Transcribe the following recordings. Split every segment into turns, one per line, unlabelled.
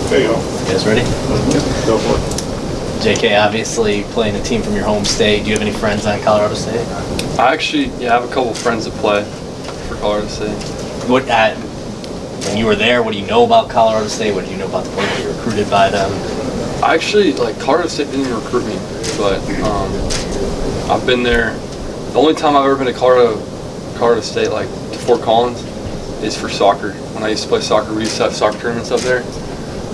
There you go.
You guys ready?
Go for it.
JK, obviously playing a team from your home state. Do you have any friends on Colorado State?
I actually, have a couple friends that play for Colorado State.
When you were there, what do you know about Colorado State? What do you know about the players? You recruited by them?
I actually, Colorado State didn't even recruit me, but I've been there. The only time I've ever been to Colorado State, to Fort Collins, is for soccer. When I used to play soccer, we used to have soccer tournaments up there,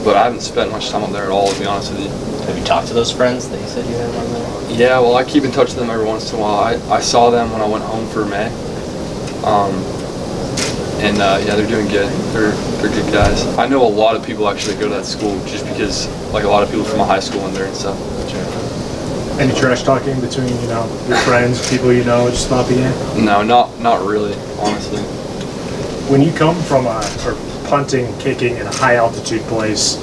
but I haven't spent much time up there at all, to be honest with you.
Have you talked to those friends that you said you had on there?
Yeah, well, I keep in touch with them every once in a while. I saw them when I went home for May. They're doing good. They're good guys. I know a lot of people actually go to that school just because, a lot of people from my high school went there and stuff.
Any trash talking between, your friends, people you know, just about the game?
No, not really, honestly.
When you come from punting, kicking in a high altitude place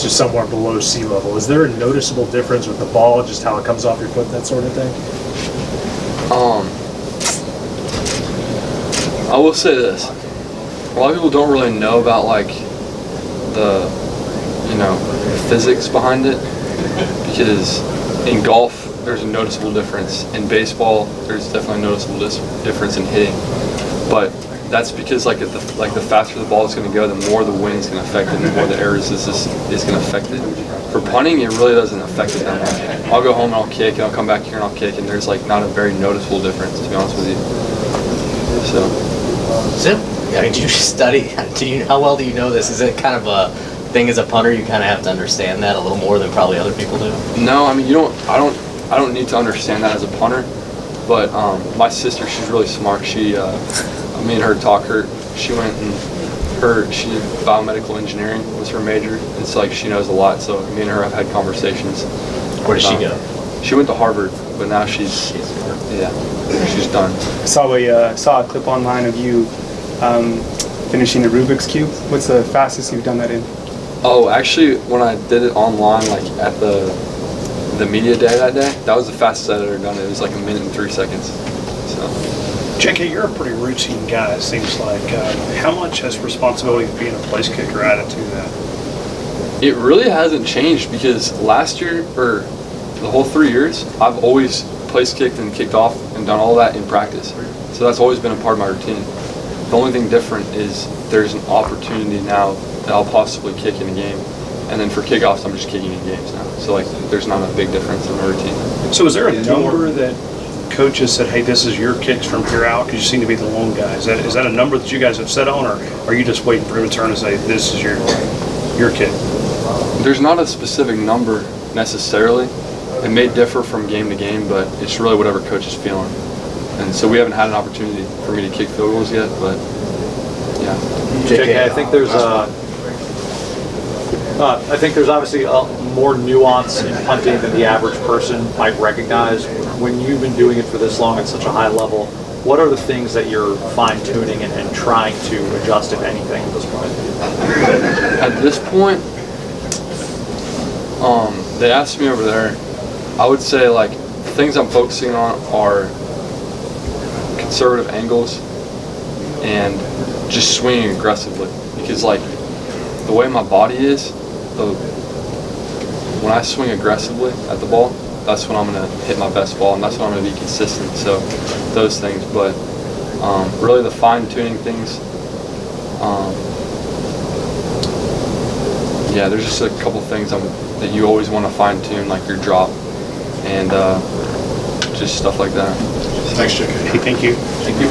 to somewhere below sea level, is there a noticeable difference with the ball, just how it comes off your foot, that sort of thing?
I will say this. A lot of people don't really know about the physics behind it, because in golf there's a noticeable difference. In baseball there's definitely a noticeable difference in hitting, but that's because the faster the ball is going to go, the more the wind's going to affect it, and the more the air resistance is going to affect it. For punting, it really doesn't affect it that much. I'll go home and I'll kick, and I'll come back here and I'll kick, and there's not a very noticeable difference, to be honest with you.
Did you study? How well do you know this? Is it kind of a thing as a punter? You kind of have to understand that a little more than probably other people do.
No, I mean I don't need to understand that as a punter. But my sister, she's really smart. Me and her talk. She went and she did biomedical engineering was her major. It's she knows a lot. So me and her have had conversations.
Where did she go?
She went to Harvard, but now she's done.
I saw a clip online of you finishing the Rubik's Cube. What's the fastest you've done that in?
Oh, actually, when I did it online, at the media day that day, that was the fastest I'd ever done it. It was 1 minute and 3 seconds. So.
JK, you're a pretty routine guy, it seems like. How much has responsibility of being a place kicker added to that?
It really hasn't changed, because last year, or the whole 3 years, I've always place kicked and kicked off and done all that in practice. So that's always been a part of my routine. The only thing different is there's an opportunity now that I'll possibly kick in a game. And then for kickoffs, I'm just kicking in games now. So there's not a big difference in the routine.
So is there a number that coaches said, hey, this is your kicks from here out, because you seem to be the lone guy? Is that a number that you guys have set on, or are you just waiting for him to turn and say, this is your kick?
There's not a specific number necessarily. It may differ from game to game, but it's really whatever coach is feeling. And so we haven't had an opportunity for me to kick field goals yet, but yeah.
JK, I think there's obviously more nuance in punting than the average person might recognize. When you've been doing it for this long at such a high level, what are the things that you're fine-tuning and trying to adjust, if anything, at this point?
At this point, they asked me over there, I would say things I'm focusing on are conservative angles and just swinging aggressively, because the way my body is, when I swing aggressively at the ball, that's when I'm going to hit my best ball, and that's when I'm going to be consistent. So those things, but really the fine-tuning things, there's just a couple things that you always want to fine-tune, like your drop and just stuff like that.
Thanks, JK. Thank you.
Thank you.